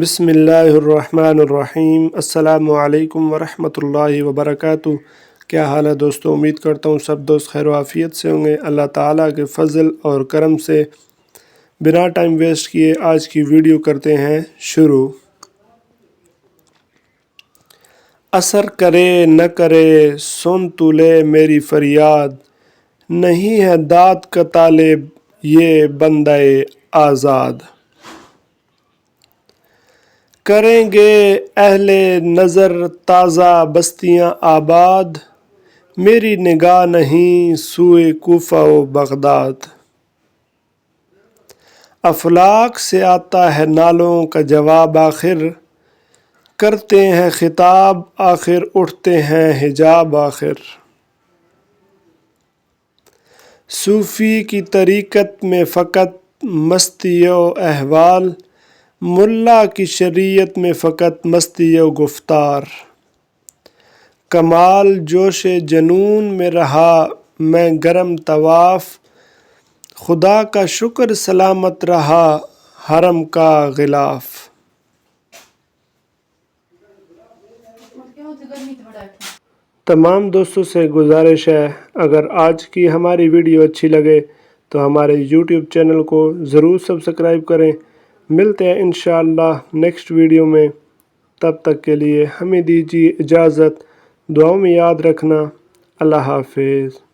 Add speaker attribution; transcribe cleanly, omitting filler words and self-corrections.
Speaker 1: بسم اللہ الرحمن الرحیم۔ السلام علیکم ورحمۃ اللہ وبرکاتہ۔ کیا حال ہے دوستو؟ امید کرتا ہوں سب دوست خیر و عافیت سے ہوں گے۔ اللہ تعالیٰ کے فضل اور کرم سے بنا ٹائم ویسٹ کیے آج کی ویڈیو کرتے ہیں شروع۔ اثر کرے نہ کرے سن تو لے میری فریاد، نہیں ہے داد کا طالب یہ بندہ آزاد۔ کریں گے اہل نظر تازہ بستیاں آباد، میری نگاہ نہیں سوئے کوفہ و بغداد۔ افلاک سے آتا ہے نالوں کا جواب آخر، کرتے ہیں خطاب آخر اٹھتے ہیں حجاب آخر۔ صوفی کی طریقت میں فقط مستی و احوال، ملا کی شریعت میں فقط مستی و گفتار۔ کمال جوش جنون میں رہا میں گرم طواف، خدا کا شکر سلامت رہا حرم کا غلاف۔ تمام دوستوں سے گزارش ہے، اگر آج کی ہماری ویڈیو اچھی لگے تو ہمارے یوٹیوب چینل کو ضرور سبسکرائب کریں۔ ملتے ہیں انشاءاللہ نیکسٹ ویڈیو میں، تب تک کے لیے ہمیں دیجیے اجازت، دعاؤں میں یاد رکھنا۔ اللہ حافظ۔